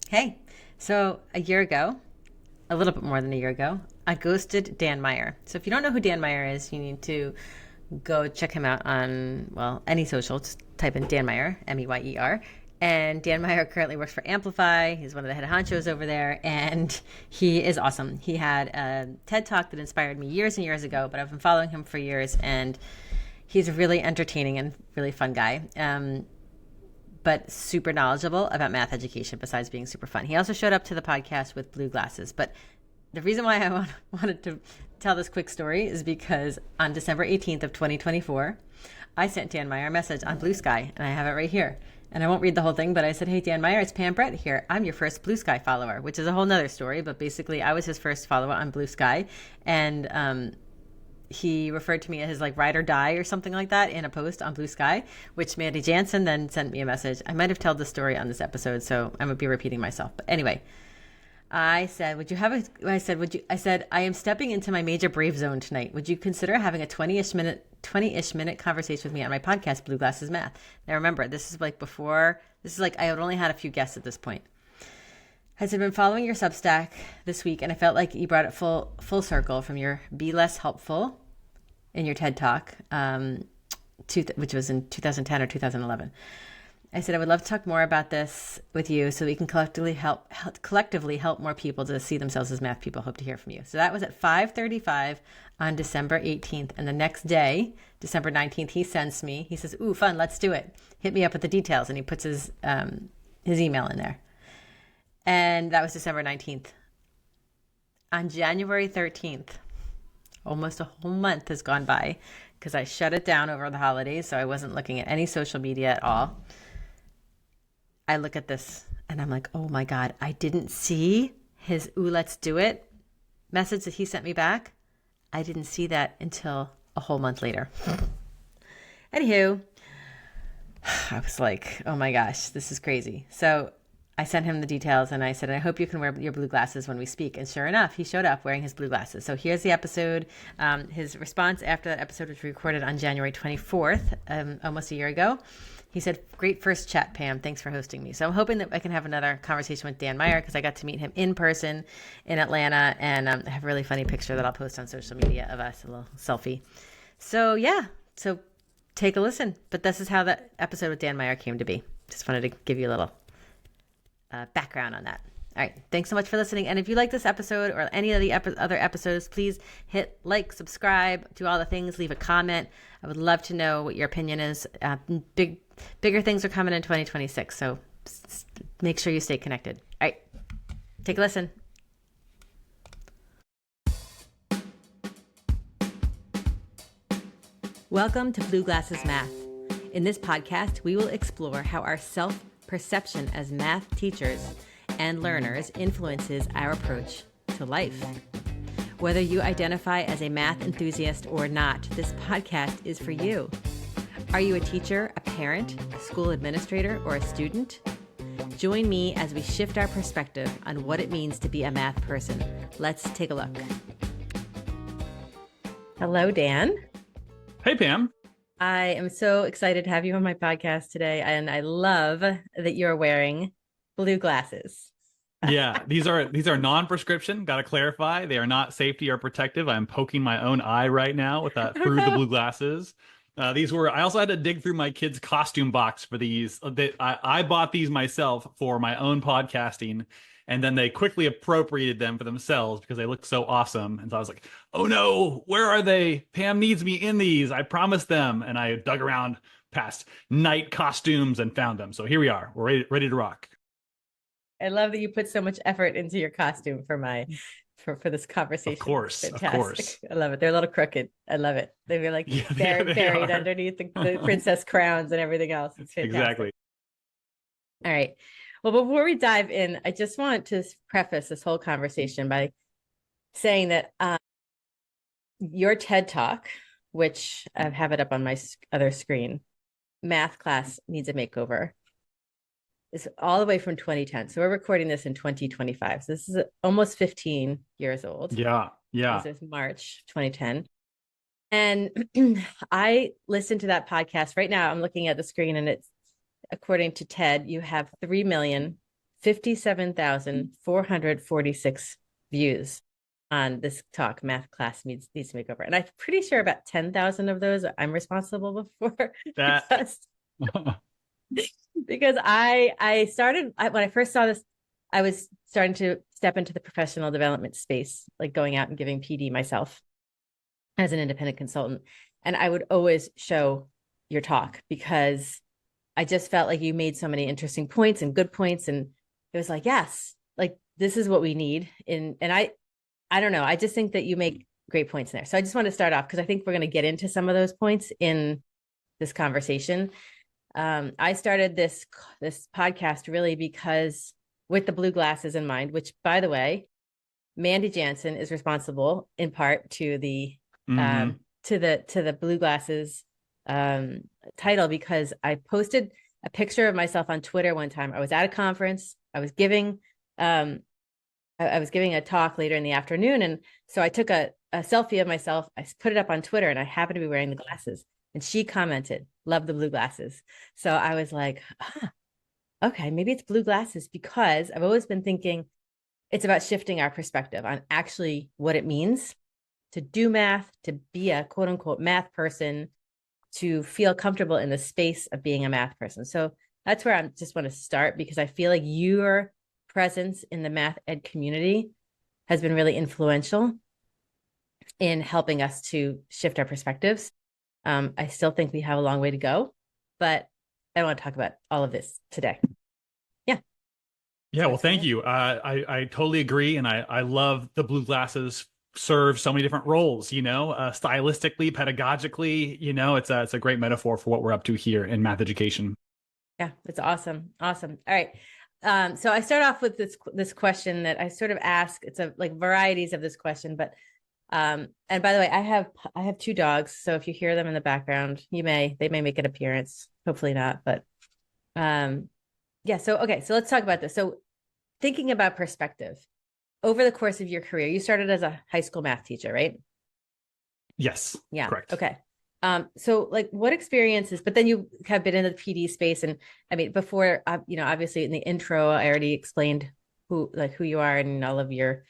Hey, so a year ago, a little bit more than a year ago, I ghosted Dan Meyer. So if you don't know who Dan Meyer is, you need to go check him out on, well, any social. Just type in Dan Meyer, Meyer. And Dan Meyer currently works for Amplify. He's one of the head honchos over there, and he is awesome. He had a TED Talk that inspired me years and years ago, but I've been following him for years, and he's a really entertaining and really fun guy. But super knowledgeable about math education besides being super fun. He also showed up to the podcast with blue glasses. But the reason why I wanted to tell this quick story is because on December 18th of 2024, I sent Dan Meyer a message on Blue Sky, and I have it right here. And I won't read the whole thing, but I said, hey, Dan Meyer, it's Pam Brett here. I'm your first Blue Sky follower, which is a whole nother story. But basically, I was his first follower on Blue Sky. And he referred to me as like ride or die or something like that in a post on Blue Sky, which Mandy Jansen then sent me a message. I might have told the story on this episode, so I'm gonna be repeating myself. But anyway, I said, I said, I am stepping into my major brave zone tonight. Would you consider having a 20-ish minute conversation with me on my podcast, Blue Glasses Math? Now remember, this is like I had only had a few guests at this point. Has been following your Substack this week, and I felt like you brought it full circle from your Be Less Helpful in your TED Talk, which was in 2010 or 2011. I said I would love to talk more about this with you so we can collectively help more people to see themselves as math people. Hope to hear from you. So that was at 5:35 on December 18th. And the next day, December 19th, he says, ooh, fun, let's do it. Hit me up with the details. And he puts his email in there. And that was December 19th. On January 13th, almost a whole month has gone by because I shut it down over the holidays, so I wasn't looking at any social media at all. I look at this and I'm like, oh my God, I didn't see his ooh, let's do it message that he sent me back. I didn't see that until a whole month later. Anywho, I was like, oh my gosh, this is crazy. So I sent him the details and I said, I hope you can wear your blue glasses when we speak. And sure enough, he showed up wearing his blue glasses. So here's the episode. His response after the episode was recorded on January 24th, almost a year ago. He said, great first chat, Pam. Thanks for hosting me. So I'm hoping that I can have another conversation with Dan Meyer because I got to meet him in person in Atlanta. And I have a really funny picture that I'll post on social media of us, a little selfie. So yeah, so take a listen. But this is how that episode with Dan Meyer came to be. Just wanted to give you a little background on that. All right. Thanks so much for listening. And if you like this episode or any of the other episodes, please hit like, subscribe, do all the things, leave a comment. I would love to know what your opinion is. Bigger things are coming in 2026. So make sure you stay connected. All right. Take a listen. Welcome to Blue Glasses Math. In this podcast, we will explore how our self-perception as math teachers and learners influences our approach to life. Whether you identify as a math enthusiast or not, this podcast is for you. Are you a teacher, a parent, a school administrator, or a student? Join me as we shift our perspective on what it means to be a math person. Let's take a look. Hello, Dan. Hey, Pam. I am so excited to have you on my podcast today, and I love that you're wearing blue glasses. Yeah, these are non-prescription. Got to clarify, they are not safety or protective. I'm poking my own eye right now with that through the blue glasses. I also had to dig through my kids' costume box for these. I bought these myself for my own podcasting, and then they quickly appropriated them for themselves because they look so awesome. And so I was like, oh no, where are they? Pam needs me in these. I promised them. And I dug around past night costumes and found them. So here we are. We're ready to rock. I love that you put so much effort into your costume for this conversation. Of course. I love it. They're a little crooked. I love it. They were like buried underneath the princess crowns and everything else. It's fantastic. Exactly. All right. Well, before we dive in, I just want to preface this whole conversation by saying that your TED Talk, which I have it up on my other screen, Math Class Needs a Makeover, is all the way from 2010. So we're recording this in 2025. So this is almost 15 years old. Yeah. This is March 2010. And I listened to that podcast. Right now, I'm looking at the screen and it's, according to TED, you have 3 million 57,446 views on this talk, Math Class Needs Makeover. And I'm pretty sure about 10,000 of those I'm responsible for That because I started when I first saw this, I was starting to step into the professional development space, like going out and giving PD myself as an independent consultant. And I would always show your talk because I just felt like you made so many interesting points and good points. And it was like, yes, like this is what we need. And I don't know. I just think that you make great points there. So I just want to start off because I think we're going to get into some of those points in this conversation. I started this podcast really because with the blue glasses in mind, which by the way, Mandy Jansen is responsible in part to the to the blue glasses title because I posted a picture of myself on Twitter one time. I was at a conference. I was giving a talk later in the afternoon, and so I took a selfie of myself. I put it up on Twitter, and I happened to be wearing the glasses. And she commented, "Love the blue glasses." So I was like, okay, maybe it's blue glasses because I've always been thinking it's about shifting our perspective on actually what it means to do math, to be a quote unquote math person, to feel comfortable in the space of being a math person. So that's where I just want to start because I feel like your presence in the math ed community has been really influential in helping us to shift our perspectives. I still think we have a long way to go, but I don't want to talk about all of this today. Yeah. Yeah, well, thank you. I totally agree. And I love the blue glasses serve so many different roles, stylistically, pedagogically, it's a great metaphor for what we're up to here in math education. Yeah, it's awesome. Awesome. All right. So I start off with this question that I sort of ask. It's like varieties of this question, but and by the way, I have two dogs, so if you hear them in the background, they may make an appearance. Hopefully not, but yeah. So okay, so let's talk about this. So thinking about perspective over the course of your career, you started as a high school math teacher, right? Yes. Yeah. Correct. Okay. So like what experiences, but then you have been in the PD space. And I mean, before, obviously in the intro, I already explained who you are and all of your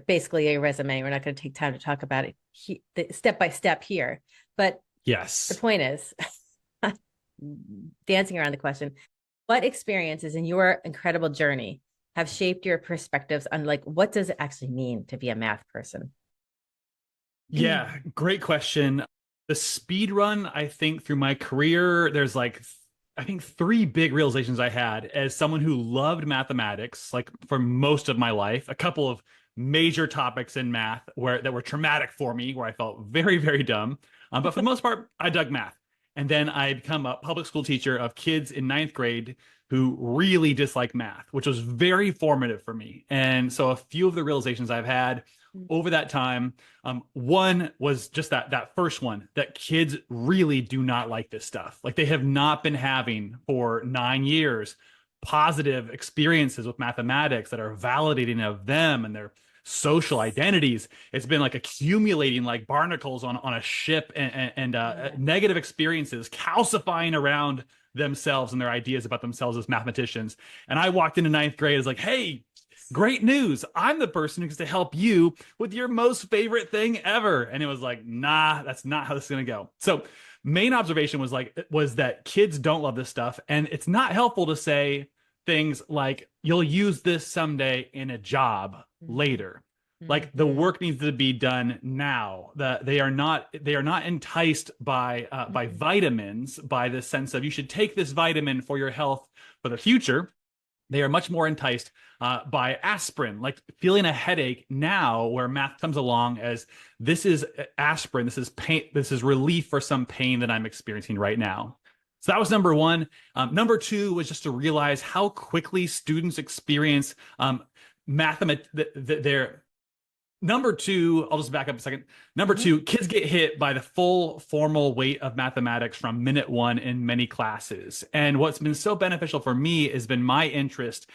basically a resume. We're not going to take time to talk about it step by step here, but yes, the point is dancing around the question, what experiences in your incredible journey have shaped your perspectives on like, what does it actually mean to be a math person? Yeah, great question. The speed run, I think through my career, there's like, I think three big realizations I had as someone who loved mathematics, like for most of my life, a couple of major topics in math that were traumatic for me, where I felt very, very dumb. But for the most part, I dug math. And then I become a public school teacher of kids in ninth grade who really dislike math, which was very formative for me. And so a few of the realizations I've had over that time, one was just that first one, that kids really do not like this stuff. Like they have not been having for 9 years positive experiences with mathematics that are validating of them and their social identities. It's been like accumulating like barnacles on a ship and negative experiences calcifying around themselves and their ideas about themselves as mathematicians. And I walked into ninth grade as like, hey, great news. I'm the person who's to help you with your most favorite thing ever. And it was like, nah, that's not how this is going to go. So main observation was that kids don't love this stuff. And it's not helpful to say things like, you'll use this someday in a job later. Like the work needs to be done now. They are not enticed by vitamins, by the sense of you should take this vitamin for your health for the future. They are much more enticed by aspirin, like feeling a headache now, where math comes along as this is aspirin, this is pain, this is relief for some pain that I'm experiencing right now. So that was number one. Number two was just to realize how quickly students experience their Number two, I'll just back up a second. Number two, kids get hit by the full formal weight of mathematics from minute one in many classes. And what's been so beneficial for me has been my interest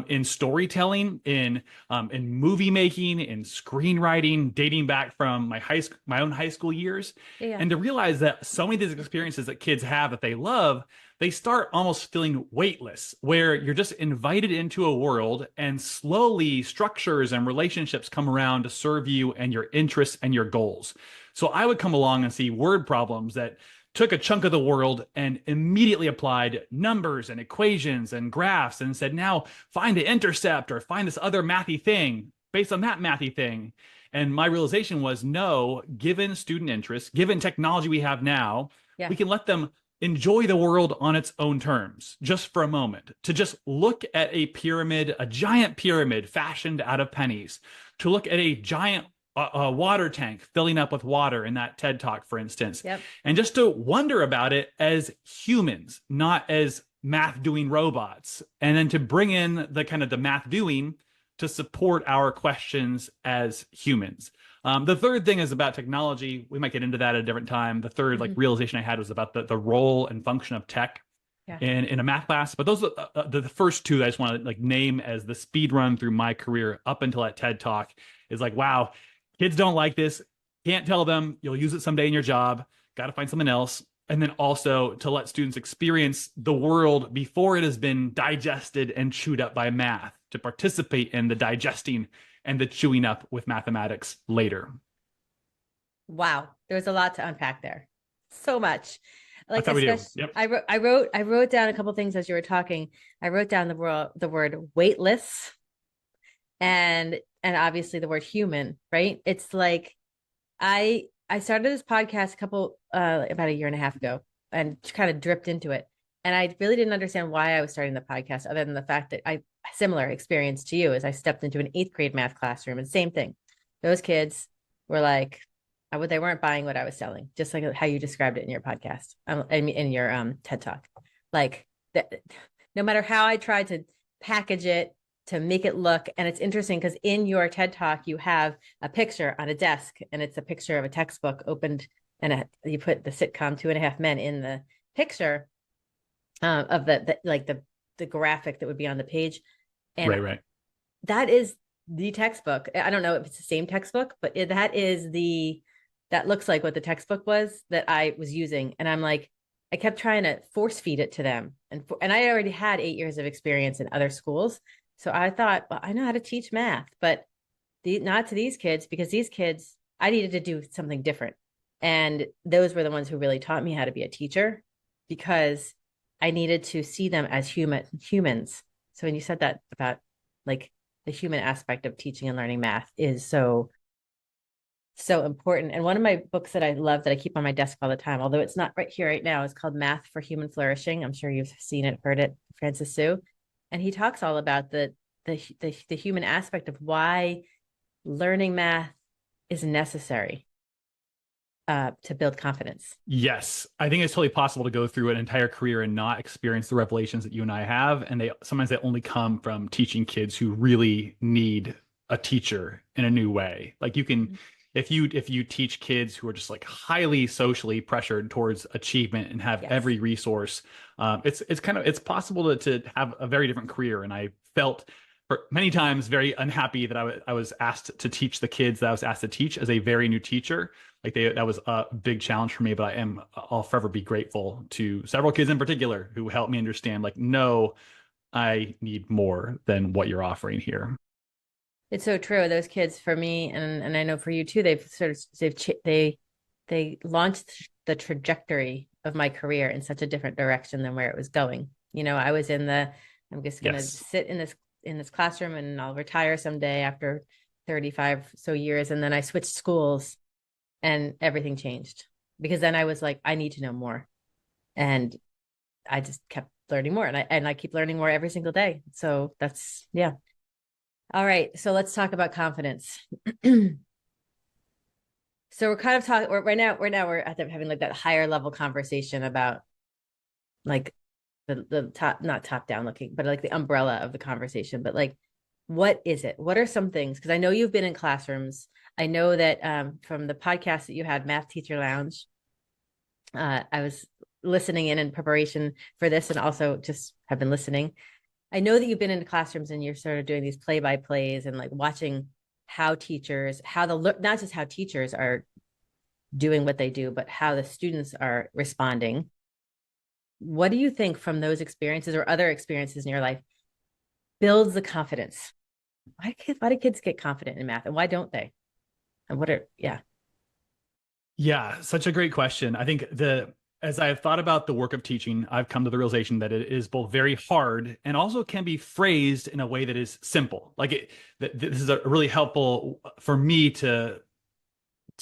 in storytelling, in movie making, in screenwriting, dating back from my own high school years. Yeah. And to realize that so many of these experiences that kids have that they love, they start almost feeling weightless, where you're just invited into a world and slowly structures and relationships come around to serve you and your interests and your goals. So I would come along and see word problems that took a chunk of the world and immediately applied numbers and equations and graphs and said, now find the intercept or find this other mathy thing based on that mathy thing. And my realization was, no, given student interest, given technology we have now, Yeah. we can let them enjoy the world on its own terms just for a moment, to just look at a pyramid, a giant pyramid fashioned out of pennies, to look at a giant water tank filling up with water in that TED talk, for instance, Yep. and just to wonder about it as humans, not as math doing robots, and then to bring in the kind of the math doing to support our questions as humans. The third thing is about technology. We might get into that at a different time. The third like realization I had was about the role and function of tech Yeah. in a math class. But those are the first two I just want to like name as the speed run through my career up until that TED talk is like, wow, kids don't like this. Can't tell them. You'll use it someday in your job. Got to find something else. And then also to let students experience the world before it has been digested and chewed up by math, to participate in the digesting and the chewing up with mathematics later. Wow. There's a lot to unpack there. So much. Like, That's how we do. especially, Yep. I wrote down a couple things as you were talking. I wrote down the word weightless and obviously the word human, right? It's like I started this podcast about a year and a half ago and kind of dripped into it. And I really didn't understand why I was starting the podcast, other than the fact that similar experience to you, as I stepped into an 8th grade math classroom, and same thing. Those kids were like, they weren't buying what I was selling, just like how you described it in your podcast, I mean, in your TED talk. Like that, no matter how I tried to package it to make it look, and it's interesting because in your TED talk you have a picture on a desk, and it's a picture of a textbook opened, and you put the sitcom Two and a Half Men in the picture of the graphic that would be on the page, and Right. that is the textbook. I don't know if it's the same textbook, but that looks like what the textbook was that I was using. And I'm like, I kept trying to force feed it to them. And I already had 8 years of experience in other schools. So I thought, well, I know how to teach math, but not to these kids, because these kids, I needed to do something different. And those were the ones who really taught me how to be a teacher, because I needed to see them as humans. So when you said that about like the human aspect of teaching and learning math is so important. And one of my books that I love that I keep on my desk all the time, although it's not right here right now, is called Math for Human Flourishing. I'm sure you've seen it, heard it, Francis Su. And he talks all about the human aspect of why learning math is necessary to build confidence. Yes, I think it's totally possible to go through an entire career and not experience the revelations that you and I have, and sometimes they only come from teaching kids who really need a teacher in a new way. Like you can, if you teach kids who are just like highly socially pressured towards achievement and have every resource, it's possible to have a very different career. And I felt many times very unhappy that I was asked to teach the kids that I was asked to teach as a very new teacher. Like that was a big challenge for me, but I'll forever be grateful to several kids in particular who helped me understand, like, no, I need more than what you're offering here. It's so true. Those kids, for me, and I know for you too, they launched the trajectory of my career in such a different direction than where it was going. You know, I was I'm just going to sit in this classroom and I'll retire someday after 35 so years. And then I switched schools and everything changed, because then I was like, I need to know more. And I just kept learning more, and I keep learning more every single day. So that's, yeah. All right. So let's talk about confidence. So we're kind of talking right now, we're having like that higher level conversation about like the top, not top down looking, but like the umbrella of the conversation. But like, what is it? What are some things? Because I know you've been in classrooms. I know that from the podcast that you had, Math Teacher Lounge, I was listening in preparation for this, and also just have been listening. I know that you've been in classrooms and you're sort of doing these play-by-plays and like watching how teachers, not just how teachers are doing what they do, but how the students are responding. What do you think from those experiences or other experiences in your life builds the confidence? Why do kids get confident in math and why don't they? And what are, yeah. Yeah, such a great question. I think as I've thought about the work of teaching, I've come to the realization that it is both very hard and also can be phrased in a way that is simple. This is a really helpful for me to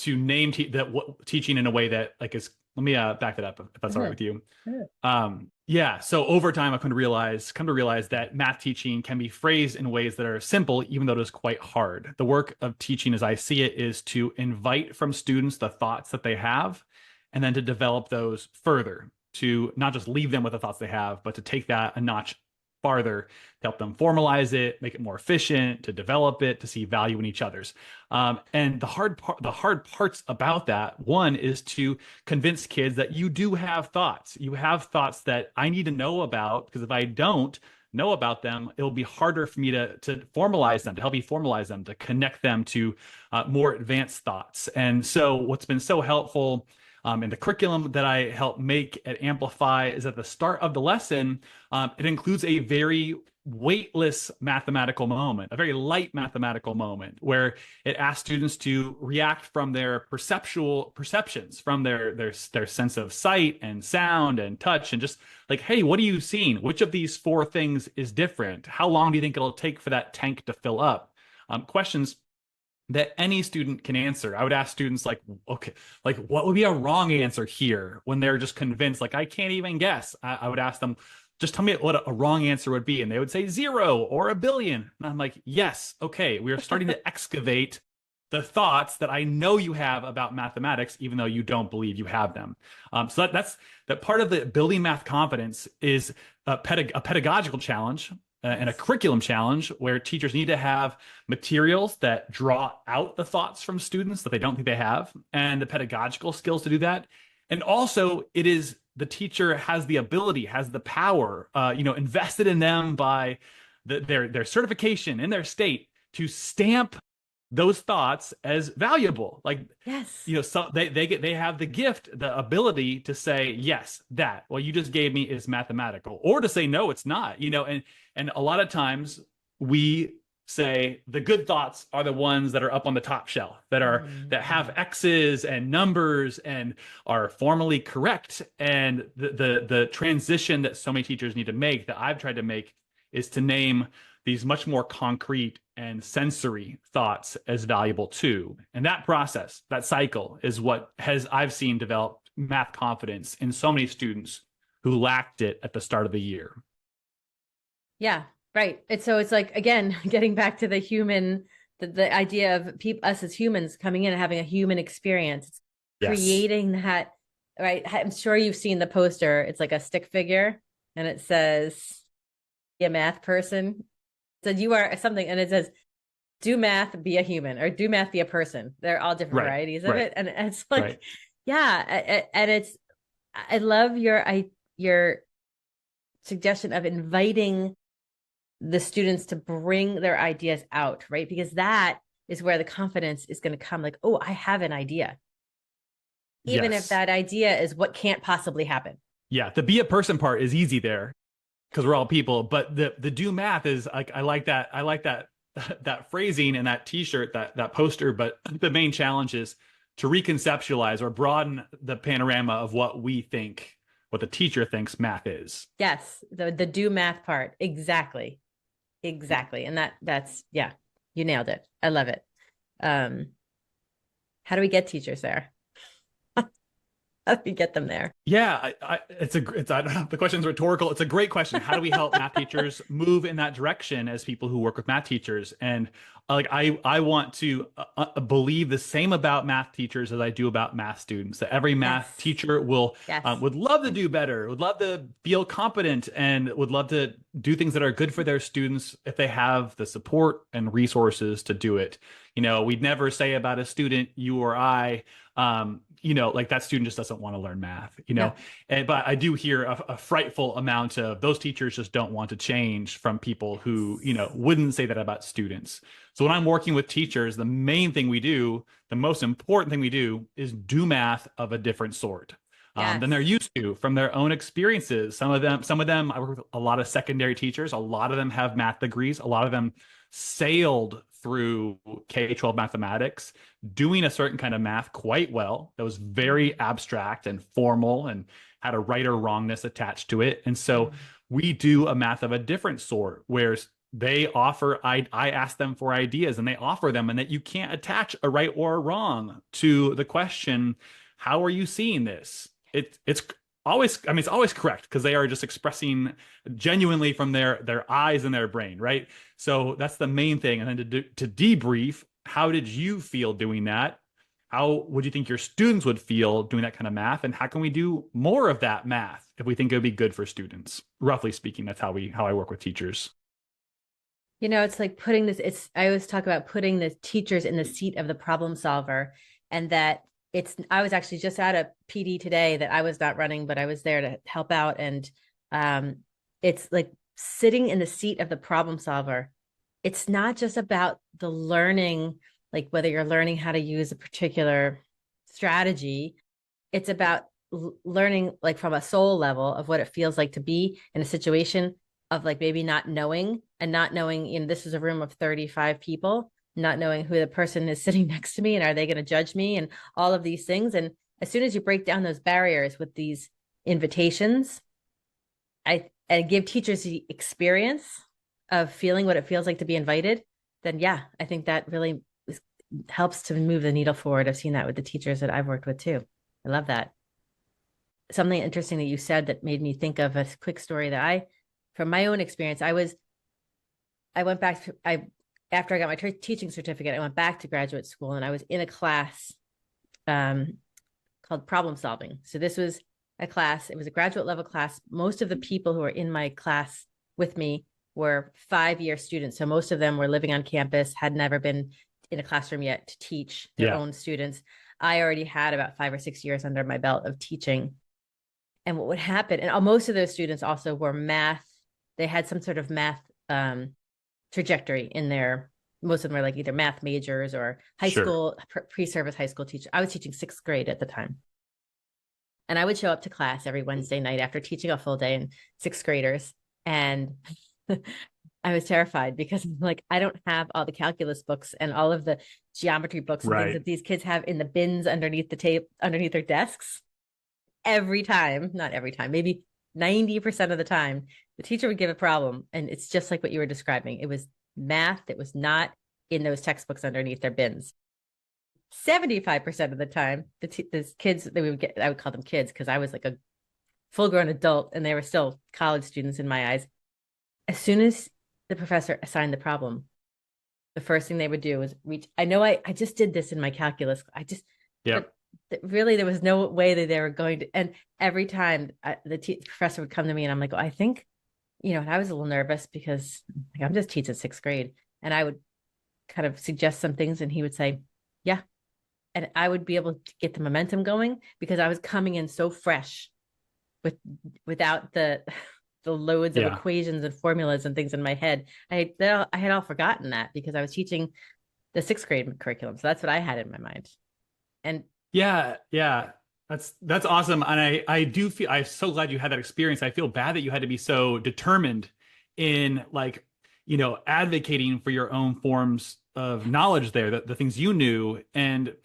name that what teaching in a way that like is. Let me back that up if that's all right Mhm. with you. Sure. Yeah. So over time, I've come to realize that math teaching can be phrased in ways that are simple, even though it is quite hard. The work of teaching, as I see it, is to invite from students the thoughts that they have, and then to develop those further, to not just leave them with the thoughts they have, but to take that a notch farther, to help them formalize it, make it more efficient, to develop it, to see value in each other's. And the hard parts about that, one is to convince kids that you do have thoughts. You have thoughts that I need to know about, because if I don't know about them, it'll be harder for me to formalize them, to help me formalize them, to connect them to more advanced thoughts. And so what's been so helpful in the curriculum that I help make at Amplify is at the start of the lesson, it includes a very weightless mathematical moment, a very light mathematical moment where it asks students to react from their perceptions, from their sense of sight and sound and touch, and just like, hey, what are you seeing? Which of these four things is different? How long do you think it'll take for that tank to fill up? Questions that any student can answer. I would ask students like, okay, like what would be a wrong answer here when they're just convinced, like I can't even guess. I would ask them, just tell me what a wrong answer would be. And they would say 0 or 1,000,000,000. And I'm like, yes, okay, we are starting to excavate the thoughts that I know you have about mathematics, even though you don't believe you have them. So that's that part of the building math confidence is a pedagogical challenge and a curriculum challenge where teachers need to have materials that draw out the thoughts from students that they don't think they have, and the pedagogical skills to do that. And also, it is the teacher has the ability, has the power, invested in them by their certification in their state to stamp those thoughts as valuable. Like, Yes. so they have the gift, the ability to say, yes, that what you just gave me is mathematical, or to say, no, it's not, and a lot of times we say the good thoughts are the ones that are up on the top shelf, that have X's and numbers and are formally correct. And the transition that so many teachers need to make, that I've tried to make, is to name these much more concrete and sensory thoughts as valuable too. And that process, that cycle, is what I've seen develop math confidence in so many students who lacked it at the start of the year. Yeah, right. It's like, again, getting back to the human, the idea of us as humans coming in and having a human experience, Yes. creating that, right? I'm sure you've seen the poster. It's like a stick figure and it says, be a math person. So you are something, and it says, do math, be a human, or do math, be a person. They're all different Right. varieties of Right. it. And it's like, Right. yeah. And I love your suggestion of inviting the students to bring their ideas out, right? Because that is where the confidence is going to come. Like, oh, I have an idea. Even if Yes. that idea is what can't possibly happen. Yeah. The be a person part is easy there because we're all people, but the do math is like, I like that. I like that that phrasing and that t-shirt, that poster. But the main challenge is to reconceptualize or broaden the panorama of what we think, what the teacher thinks math is. Yes, the do math part. Exactly. Exactly. And that's yeah, you nailed it. I love it. Um, how do we get teachers there? How do we get them there? Yeah, I don't know, the question's rhetorical. It's a great question. How do we help math teachers move in that direction as people who work with math teachers? And like I want to believe the same about math teachers as I do about math students. That every math Yes. teacher will Yes. would love to do better, would love to feel competent, and would love to do things that are good for their students if they have the support and resources to do it. We'd never say about a student, you or I, like that student just doesn't want to learn math, Yeah. but I do hear a frightful amount of those teachers just don't want to change from people who, wouldn't say that about students. So when I'm working with teachers, the most important thing we do is do math of a different sort. than they're Yes. used to from their own experiences. Some of them, I work with a lot of secondary teachers. A lot of them have math degrees. A lot of them sailed through K-12 mathematics, doing a certain kind of math quite well that was very abstract and formal and had a right or wrongness attached to it. And so Mhm. we do a math of a different sort, where they offer, I ask them for ideas and they offer them, and that you can't attach a right or a wrong to the question, how are you seeing this? It's always, I mean, it's always correct because they are just expressing genuinely from their eyes and their brain, right? So that's the main thing. And then to debrief, how did you feel doing that? How would you think your students would feel doing that kind of math? And how can we do more of that math if we think it would be good for students? Roughly speaking, that's how I work with teachers. It's like I always talk about putting the teachers in the seat of the problem solver, and that I was actually just at a PD today that I was not running, but I was there to help out. And um, it's like sitting in the seat of the problem solver. It's not just about the learning, like whether you're learning how to use a particular strategy. It's about learning like from a soul level of what it feels like to be in a situation of like maybe not knowing, this is a room of 35 people, not knowing who the person is sitting next to me and are they going to judge me and all of these things. And as soon as you break down those barriers with these invitations, and give teachers the experience of feeling what it feels like to be invited, then yeah, I think that really helps to move the needle forward. I've seen that with the teachers that I've worked with too. I love that. Something interesting that you said that made me think of a quick story from my own experience. I went back to, after I got my teaching certificate, I went back to graduate school and I was in a class called problem solving. So this was a class, it was a graduate level class. Most of the people who were in my class with me were 5-year students. So most of them were living on campus, had never been in a classroom yet to teach their Yeah, own students. I already had about 5 or 6 years under my belt of teaching. And what would happen, and most of those students also were math, they had some sort of math trajectory in their, most of them were like either math majors or high sure. school, pre-service high school teacher. I was teaching 6th grade at the time. And I would show up to class every Wednesday night after teaching a full day in 6th graders. And I was terrified because I'm like, I don't have all the calculus books and all of the geometry books and things Right. that these kids have in the bins underneath the tape, underneath their desks. Every time, not every time, maybe 90% of the time, the teacher would give a problem. And it's just like what you were describing. It was math that was not in those textbooks underneath their bins. 75% of the time, the kids, I would call them kids because I was like a full grown adult and they were still college students in my eyes. As soon as the professor assigned the problem, the first thing they would do was reach. I know I just did this in my calculus. Yep. But really there was no way that they were going to. And every time the professor would come to me and I'm like, oh, I think, and I was a little nervous because like, I'm just teaching 6th grade. And I would kind of suggest some things and he would say, yeah. And I would be able to get the momentum going because I was coming in so fresh with without the loads of Yeah. equations and formulas and things in my head. I had all forgotten that because I was teaching the 6th grade curriculum. So that's what I had in my mind. And Yeah, yeah. That's awesome. And I do feel, I'm so glad you had that experience. I feel bad that you had to be so determined in like, advocating for your own forms of knowledge there, the things you knew. And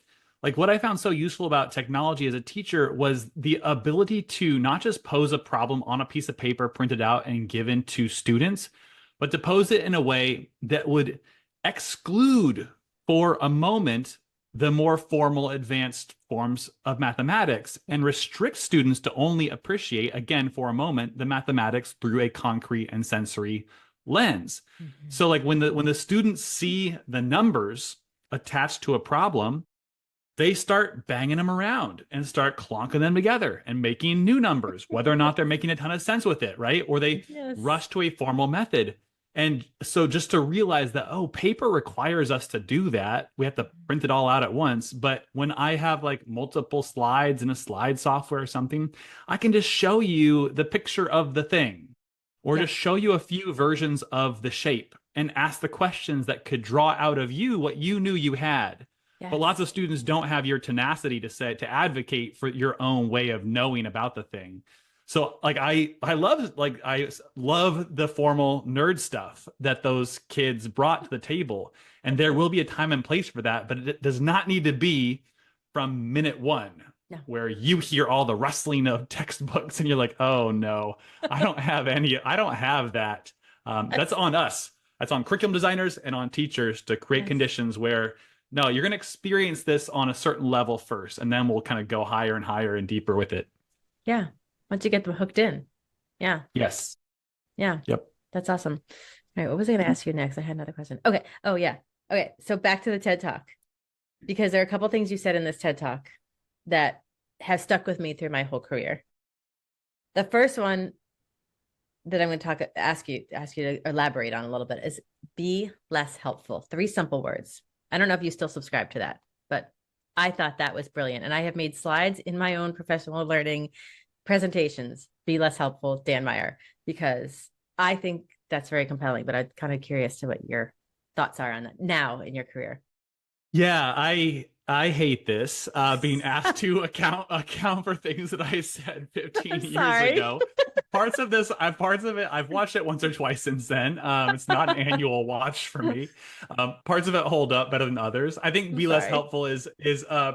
like what I found so useful about technology as a teacher was the ability to not just pose a problem on a piece of paper printed out and given to students, but to pose it in a way that would exclude for a moment the more formal advanced forms of mathematics and restrict students to only appreciate, again, for a moment, the mathematics through a concrete and sensory lens. Mhm. So like when the students see the numbers attached to a problem, they start banging them around and start clonking them together and making new numbers, whether or not they're making a ton of sense with it, right? Or they Yes. rush to a formal method. And so just to realize that, oh, paper requires us to do that. We have to print it all out at once. But when I have like multiple slides in a slide software or something, I can just show you the picture of the thing or Yeah. just show you a few versions of the shape and ask the questions that could draw out of you what you knew you had. but Yes. lots of students don't have your tenacity to advocate for your own way of knowing about the thing. So like I love the formal nerd stuff that those kids brought to the table. And there will be a time and place for that, but it does not need to be from minute one No. where you hear all the rustling of textbooks and you're like, oh no, I don't have that. That's on us. That's on curriculum designers and on teachers to create Yes. conditions where no, you're going to experience this on a certain level first, and then we'll kind of go higher and higher and deeper with it. Yeah. Once you get them hooked in. Yeah. Yes. Yeah. Yep. That's awesome. All right. What was I going to ask you next? I had another question. Okay. Oh, yeah. Okay. So back to the TED Talk, because there are a couple things you said in this TED Talk that have stuck with me through my whole career. The first one that I'm going to ask you to elaborate on a little bit is be less helpful. 3 simple words. I don't know if you still subscribe to that, but I thought that was brilliant. And I have made slides in my own professional learning presentations, be less helpful, Dan Meyer, because I think that's very compelling, but I'm kind of curious to what your thoughts are on that now in your career. Yeah, I hate this being asked to account for things that I said 15 I'm years sorry. ago. Parts of it I've watched it once or twice since then. It's not an annual watch for me. Parts of it hold up better than others. I think I'm be less sorry. helpful is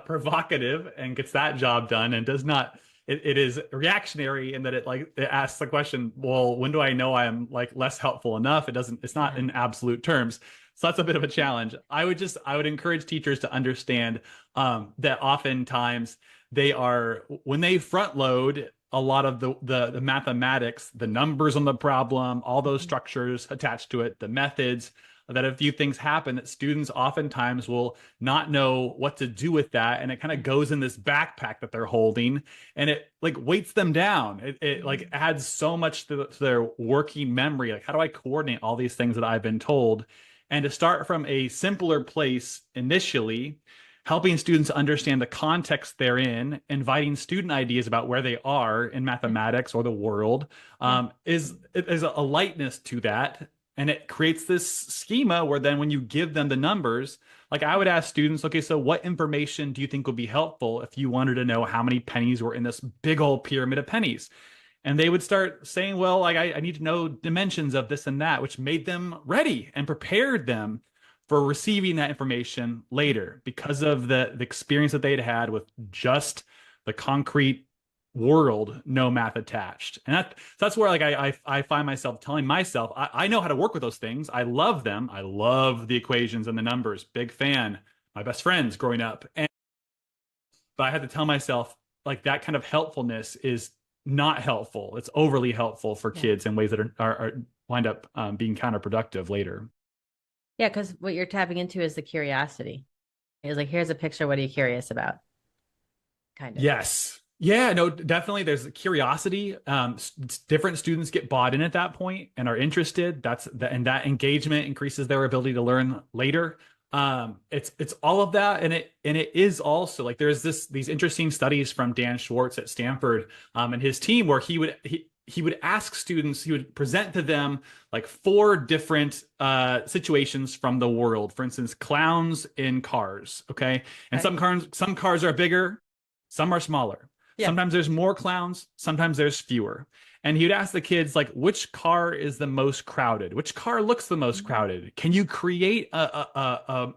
provocative and gets that job done and does not. It is reactionary in that it asks the question, well, when do I know I'm like less helpful enough? It's not Yeah. in absolute terms. So that's a bit of a challenge. I would encourage teachers to understand that oftentimes when they front load a lot of the mathematics, the numbers on the problem, all those structures attached to it, the methods, that a few things happen that students oftentimes will not know what to do with that. And it kind of goes in this backpack that they're holding and it like weights them down. It like adds so much to their working memory. Like, how do I coordinate all these things that I've been told? And to start from a simpler place initially, helping students understand the context they're in, inviting student ideas about where they are in mathematics or the world, Yeah. is a lightness to that. And it creates this schema where then when you give them the numbers, like I would ask students, okay, so what information do you think would be helpful if you wanted to know how many pennies were in this big old pyramid of pennies? And they would start saying, well, like I need to know dimensions of this and that, which made them ready and prepared them for receiving that information later because of the experience that they'd had with just the concrete world, no math attached. And that's where like I find myself telling myself, I know how to work with those things. I love them. I love the equations and the numbers. Big fan. My best friends growing up. But I had to tell myself like that kind of helpfulness is not helpful. It's overly helpful for Yeah. kids in ways that are wind up being counterproductive later. Yeah. Because what you're tapping into is the curiosity. It's like, here's a picture. What are you curious about? Kind of. Yes. Yeah, no, definitely. There's curiosity. Different students get bought in at that point and are interested. And that engagement increases their ability to learn later. It's all of that, and it is also like there's these interesting studies from Dan Schwartz at Stanford, and his team where he would ask students, he would present to them like 4 different situations from the world. For instance, clowns in cars. Okay, and Okay. some cars are bigger, some are smaller. Yeah. Sometimes there's more clowns, sometimes there's fewer. And he'd ask the kids, like, which car is the most crowded? Which car looks the most crowded? Can you create can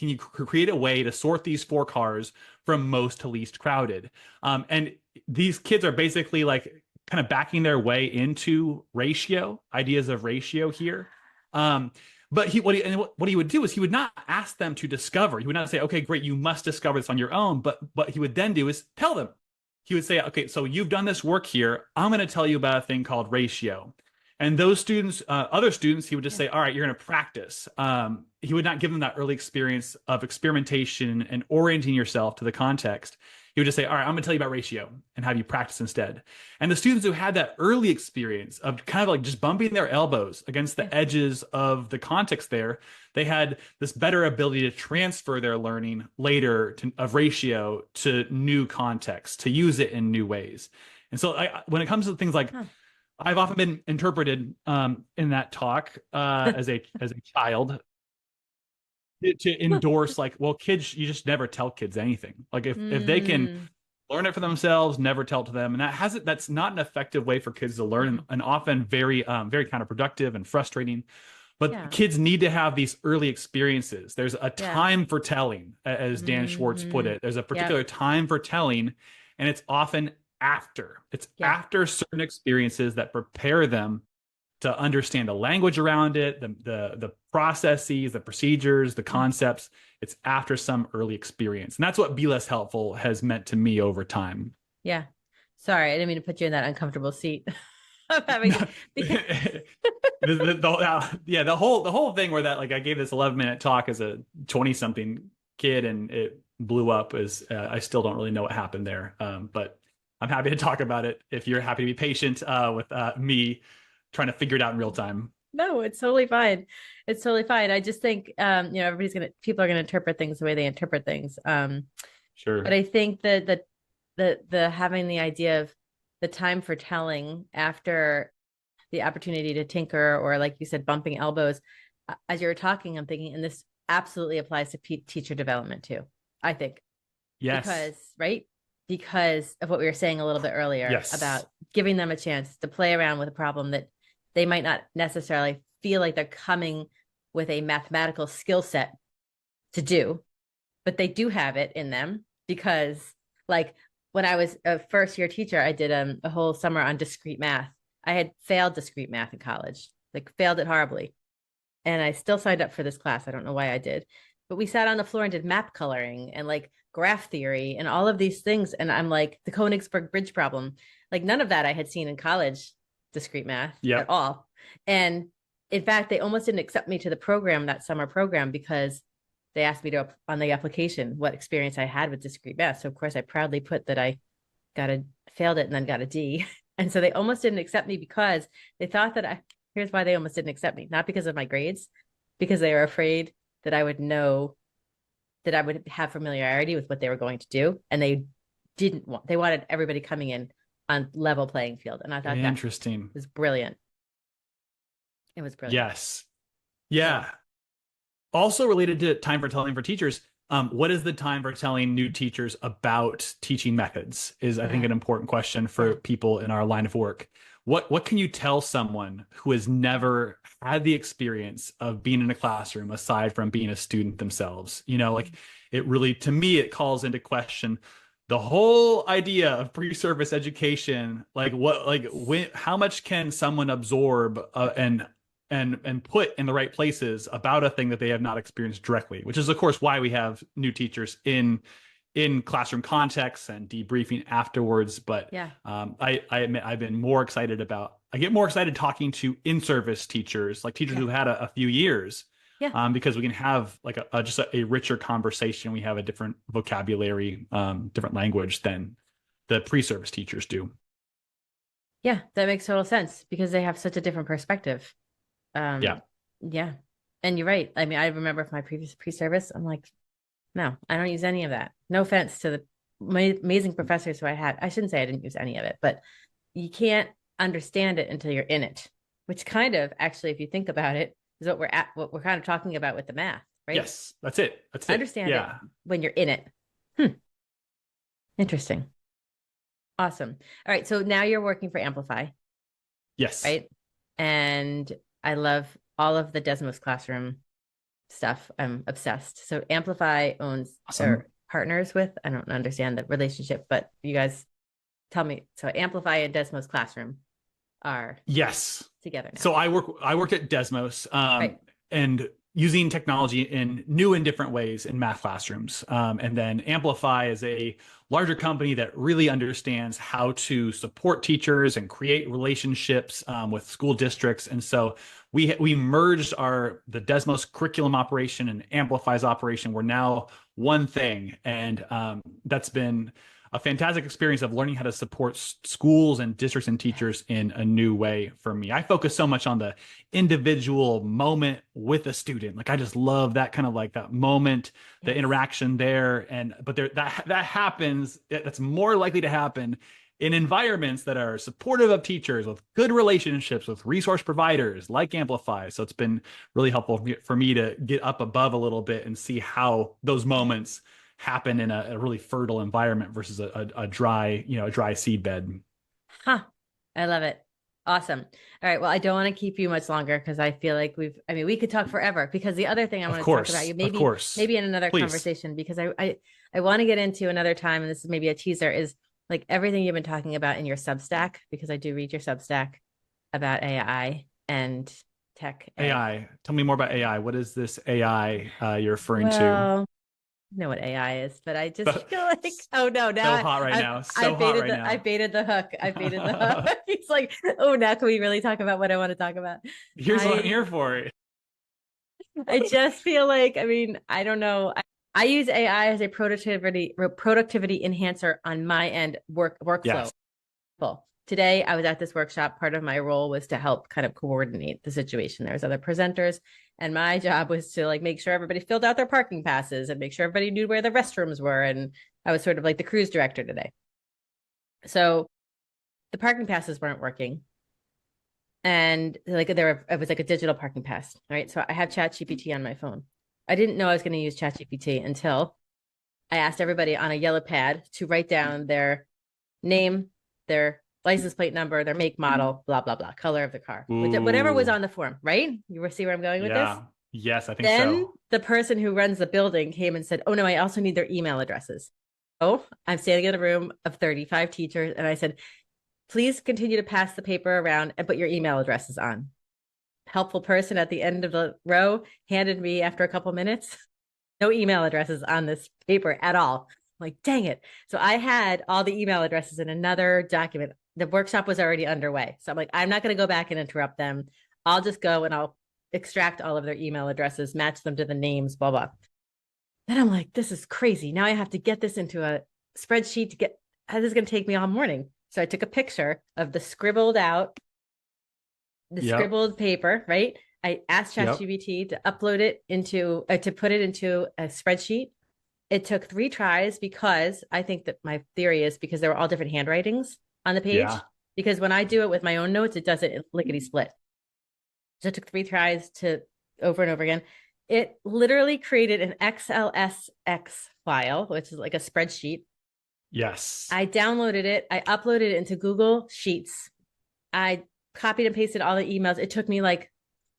you create a way to sort these 4 cars from most to least crowded? And these kids are basically like kind of backing their way into ideas of ratio here. But what he would do is he would not ask them to discover. He would not say, okay, great, you must discover this on your own. But what he would then do is tell them. He would say, okay, so you've done this work here. I'm going to tell you about a thing called ratio. And those students, other students, he would just say, all right, you're going to practice. He would not give them that early experience of experimentation and orienting yourself to the context. He would just say, all right, I'm going to tell you about ratio and have you practice instead. And the students who had that early experience of kind of like just bumping their elbows against the edges of the context there, they had this better ability to transfer their learning later of ratio to new contexts, to use it in new ways. And so when it comes to things like, I've often been interpreted in that talk as a child to endorse like, well, kids, you just never tell kids anything. Like if they can Mm, learn it for themselves, never tell it to them, and that's not an effective way for kids to learn, mm-mm. and often very counterproductive and frustrating. But Yeah. kids need to have these early experiences. There's a Yeah. time for telling, as Dan Schwartz put Hmm. it. There's a Yep. particular time for telling, and it's often after. It's Yeah. after certain experiences that prepare them to understand the language around it, the processes, the procedures, the Mm. concepts. It's after some early experience. And that's what Be Less Helpful has meant to me over time. Yeah. Sorry, I didn't mean to put you in that uncomfortable seat of having to because Yeah, the whole thing where that like I gave this 11-minute talk as a 20 something kid and it blew up is I still don't really know what happened there. But I'm happy to talk about it if you're happy to be patient with me trying to figure it out in real time. no, it's totally fine. It's totally fine. I just think people are gonna interpret things the way they interpret things. But Sure. I think that the having the idea of the time for telling after the opportunity to tinker, or like you said, bumping elbows, as you were talking, I'm thinking, and this absolutely applies to teacher development too, I think, Yes. because, right? Because of what we were saying a little bit earlier Yes. about giving them a chance to play around with a problem that they might not necessarily feel like they're coming with a mathematical skill set to do, but they do have it in them because, like, when I was a first year teacher, I did a whole summer on discrete math. I had failed discrete math in college, like failed it horribly, and I still signed up for this class. I don't know why I did, but we sat on the floor and did map coloring and like graph theory and all of these things. And I'm like, the Königsberg Bridge problem, like none of that I had seen in college discrete math at Yep. all. And in fact, they almost didn't accept me to the program, that summer program, because they asked me to on the application what experience I had with discrete math. So of course I proudly put that I got a failed it and then got a D. And so they almost didn't accept me because they thought that here's why they almost didn't accept me, not because of my grades, because they were afraid that I would know, that I would have familiarity with what they were going to do. And they wanted everybody coming in on level playing field. And I thought that Interesting. was brilliant. It was brilliant. Yes. So Yeah. Also related to time for telling for teachers, what is the time for telling new teachers about teaching methods is, I think, yeah, an important question yeah, for people in our line of work. What can you tell someone who has never had the experience of being in a classroom aside from being a student themselves? Like it really, to me, it calls into question the whole idea of pre-service education. Like how much can someone absorb and put in the right places about a thing that they have not experienced directly, which is of course why we have new teachers in classroom contexts and debriefing afterwards. But yeah, I admit I get more excited talking to in-service teachers, like teachers yeah, who had a few years, yeah. because we can have like just a richer conversation. We have a different vocabulary, different language than the pre-service teachers do. Yeah, that makes total sense because they have such a different perspective. Yeah. Yeah. And you're right. I mean, I remember from my previous pre-service, I'm like, no, I don't use any of that. No offense to the amazing professors who I had. I shouldn't say I didn't use any of it, but you can't understand it until you're in it, which kind of actually, if you think about it, is what we're kind of talking about with the math, right? Yes. That's it. That's it. Understand it Yeah. when you're in it. Hmm. Interesting. Awesome. All right. So now you're working for Amplify, Yes. right? And I love all of the Desmos classroom stuff. I'm obsessed. So Amplify owns Awesome. or partners with, I don't understand the relationship, but you guys tell me. So Amplify and Desmos classroom are Yes. together now. So I worked at Desmos, Right. and using technology in new and different ways in math classrooms. And then Amplify is a larger company that really understands how to support teachers and create relationships with school districts. And so we merged the Desmos curriculum operation and Amplify's operation. We're now one thing, and that's been a fantastic experience of learning how to support schools and districts and teachers in a new way for me. I focus so much on the individual moment with a student. Like I just love that kind of like that moment, the Yes. interaction there. But that happens, that's more likely to happen in environments that are supportive of teachers with good relationships with resource providers like Amplify. So it's been really helpful for me to get up above a little bit and see how those moments happen in a really fertile environment versus a dry, a dry seed bed. Huh. I love it. Awesome. All right. Well, I don't want to keep you much longer because I feel like we could talk forever because the other thing I Of want to talk about course, you, of course. maybe in another Please. conversation, because I want to get into another time, and this is maybe a teaser, is like everything you've been talking about in your Substack, because I do read your Substack about AI and tech. And AI. Tell me more about AI. What is this AI you're referring to? well, I know what AI is, but I just feel like, oh no, now So hot right now. I So hot baited right I now. baited the hook. I baited the hook. He's like, oh, now can we really talk about what I want to talk about? Here's what I'm I here for. I just feel like, I mean, I don't know. I use AI as a productivity enhancer on my end workflow. Yes. Well, today I was at this workshop. Part of my role was to help kind of coordinate the situation. There was other presenters, and my job was to like make sure everybody filled out their parking passes and make sure everybody knew where the restrooms were. And I was sort of like the cruise director today. So the parking passes weren't working. And like it was like a digital parking pass, right? So I have ChatGPT on my phone. I didn't know I was going to use ChatGPT until I asked everybody on a yellow pad to write down their name, their license plate number, their make, model, blah blah blah, color of the car, whatever was Ooh. on the form, right? You see where I'm going with this? Yeah. Yes, I think Then so. the person who runs the building came and said, "Oh no, I also need their email addresses." Oh, I'm standing in a room of 35 teachers, and I said, "Please continue to pass the paper around and put your email addresses on." Helpful person at the end of the row handed me after a couple minutes no email addresses on this paper at all. I'm like, dang it. So I had all the email addresses in another document. The workshop was already underway. So I'm like, I'm not going to go back and interrupt them. I'll just go and I'll extract all of their email addresses, match them to the names, blah, blah. Then I'm like, this is crazy. Now I have to get this into a spreadsheet to get, this is going to take me all morning. So I took a picture of the Yep. scribbled paper, right? I asked Yep. ChatGPT to upload it to put it into a spreadsheet. It took 3 tries because I think that my theory is because there were all different handwritings on the page. Yeah. Because when I do it with my own notes, it does it lickety split. So it took 3 tries to over and over again. It literally created an XLSX file, which is like a spreadsheet. Yes. I downloaded it. I uploaded it into Google Sheets. I copied and pasted all the emails. It took me like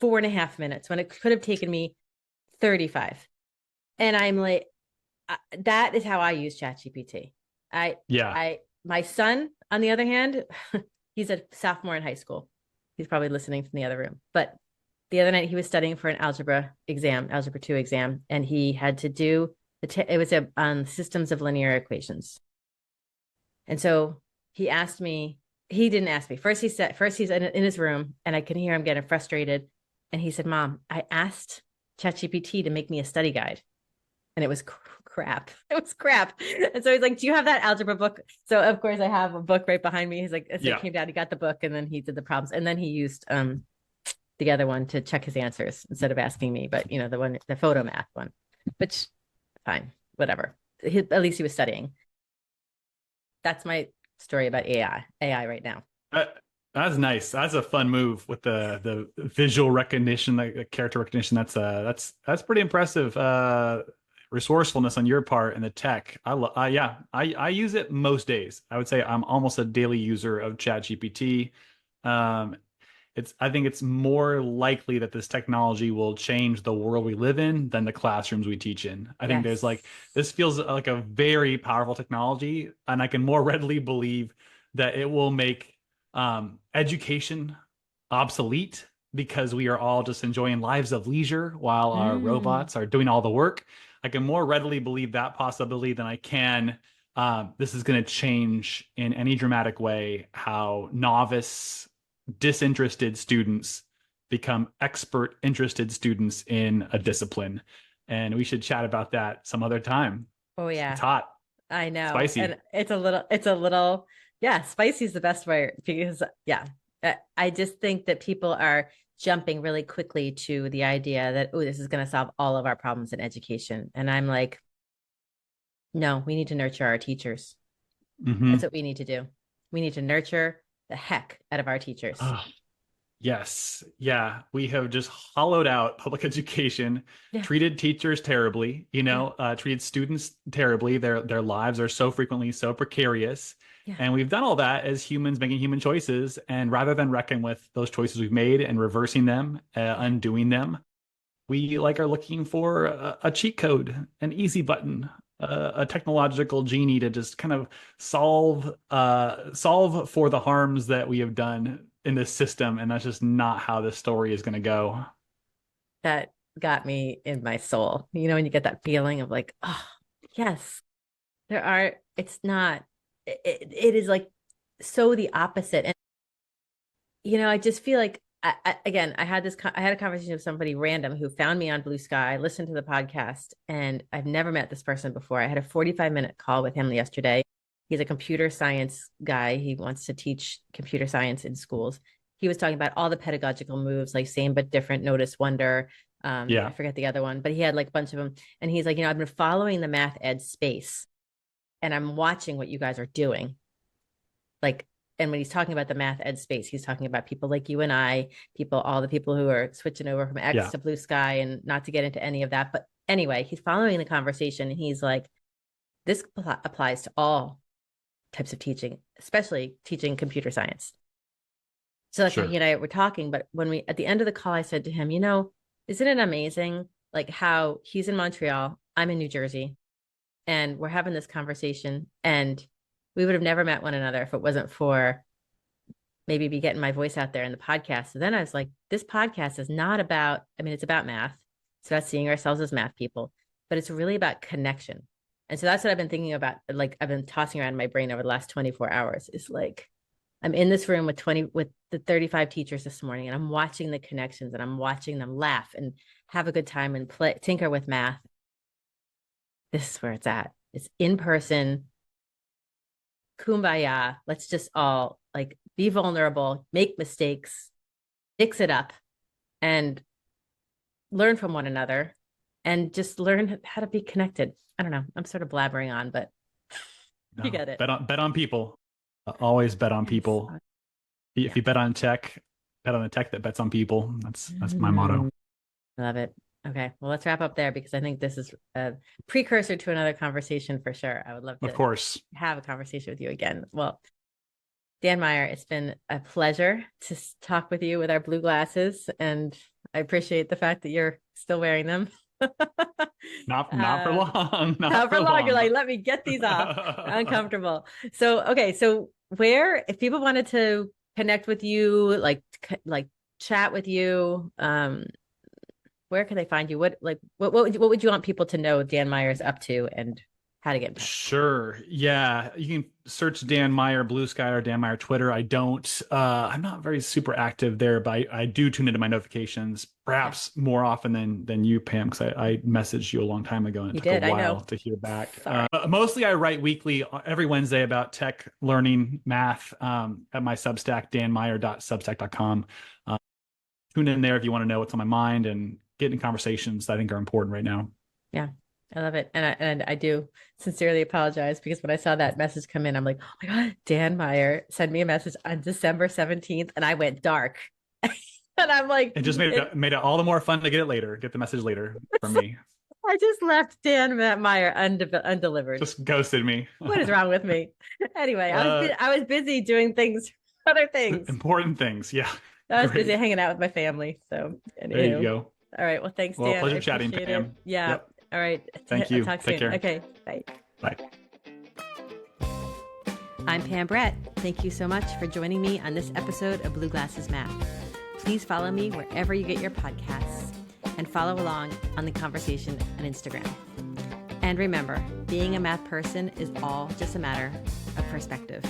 4.5 minutes when it could have taken me 35. And I'm like, that is how I use ChatGPT. I, Yeah. my son, on the other hand, he's a sophomore in high school. He's probably listening from the other room. But the other night he was studying for an algebra 2 exam, and he had to do it was on systems of linear equations. And so he asked me, he didn't ask me. First he's in his room and I can hear him getting frustrated. And he said, Mom, I asked ChatGPT to make me a study guide. And it was crap. It was crap. And so he's like, do you have that algebra book? So of course I have a book right behind me. He's like, so he Yeah. came down, he got the book and then he did the problems. And then he used the other one to check his answers instead of asking me, but the photo math one, which fine, whatever. At least he was studying. That's my story about AI right now. That's nice. That's a fun move with the visual recognition, like the character recognition. That's pretty impressive. Resourcefulness on your part in the tech. Yeah, I use it most days. I would say I'm almost a daily user of ChatGPT. Um, I think it's more likely that this technology will change the world we live in than the classrooms we teach in. I think Yes. this feels like a very powerful technology, and I can more readily believe that it will make education obsolete because we are all just enjoying lives of leisure while our Mm. robots are doing all the work. I can more readily believe that possibility than I can. This is going to change in any dramatic way how novice disinterested students become expert interested students in a discipline, and we should chat about that some other time. Oh It's yeah, hot, I know. spicy. And yeah, spicy is the best word because yeah, I just think that people are jumping really quickly to the idea that, oh, this is going to solve all of our problems in education. And I'm like, no, we need to nurture our teachers. That's Hmm. what we need to do. We need to nurture the heck out of our teachers. Oh, yes. Yeah. We have just hollowed out public education, treated teachers terribly, treated students terribly. Their lives are so frequently so precarious. And we've done all that as humans making human choices. And rather than reckon with those choices we've made and reversing them, undoing them, we are looking for a cheat code, an easy button, a technological genie to just kind of solve for the harms that we have done in this system. And that's just not how this story is going to go. That got me in my soul. When you get that feeling of like, oh, yes, it's not, it is like so the opposite. And, I just feel like, I had a conversation with somebody random who found me on Blue Sky, listened to the podcast, and I've never met this person before. I had a 45-minute call with him yesterday. He's a computer science guy. He wants to teach computer science in schools. He was talking about all the pedagogical moves, like same but different, notice, wonder. I forget the other one, but he had like a bunch of them. And he's like, I've been following the math ed space and I'm watching what you guys are doing. And when he's talking about the math ed space, he's talking about people like you and I, all the people who are switching over from X to Blue Sky, and not to get into any of that. But anyway, he's following the conversation and he's like, this applies to all types of teaching, especially teaching computer science. So he and I were talking, but at the end of the call, I said to him, isn't it amazing? Like how he's in Montreal, I'm in New Jersey, and we're having this conversation, and we would have never met one another if it wasn't for maybe me getting my voice out there in the podcast. So then I was like, this podcast is not about, it's about math. It's about seeing ourselves as math people, but it's really about connection. And so that's what I've been thinking about. Like I've been tossing around in my brain over the last 24 hours. Is like, I'm in this room with the 35 teachers this morning, and I'm watching the connections, and I'm watching them laugh and have a good time and tinker with math. This is where it's at. It's in person. Kumbaya. Let's just all be vulnerable, make mistakes, fix it up, and learn from one another, and just learn how to be connected. I don't know. I'm sort of blabbering on, but you get it. Bet on people. Always bet on people. If you bet on tech, bet on the tech that bets on people. That's my motto. Love it. Okay, well, let's wrap up there because I think this is a precursor to another conversation for sure. I would love to, of course, have a conversation with you again. Well, Dan Meyer, it's been a pleasure to talk with you with our blue glasses, and I appreciate the fact that you're still wearing them. Not for long. Not for long. You're like, let me get these off. Uncomfortable. So, okay. So if people wanted to connect with you, like chat with you, where can they find you? What would you want people to know Dan Meyer's up to and how to get in touch? Sure. Yeah. You can search Dan Meyer, Blue Sky, or Dan Meyer Twitter. I'm not very super active there, but I do tune into my notifications perhaps more often than you, Pam, because I messaged you a long time ago and it took a while to hear back. Mostly I write weekly every Wednesday about tech, learning, math at my Substack, danmeyer.substack.com. Tune in there if you want to know what's on my mind and get in conversations that I think are important right now. Yeah. I love it. And I do sincerely apologize because when I saw that message come in, I'm like, oh my God, Dan Meyer sent me a message on December 17th and I went dark. And I'm like, it just made it all the more fun to get the message later from me. I just left Dan Meyer undelivered. Just ghosted me. What is wrong with me? Anyway, I was busy doing other things. Important things. Yeah. I was busy hanging out with my family. So anyway. There you go. All right. Well, thanks, Dan. Pleasure chatting, Pam. Yeah. Yep. All right. Thank you. Talk Take soon. care. Okay. Bye. Bye. I'm Pam Brett. Thank you so much for joining me on this episode of Blue Glasses Math. Please follow me wherever you get your podcasts and follow along on the conversation on Instagram. And remember, being a math person is all just a matter of perspective.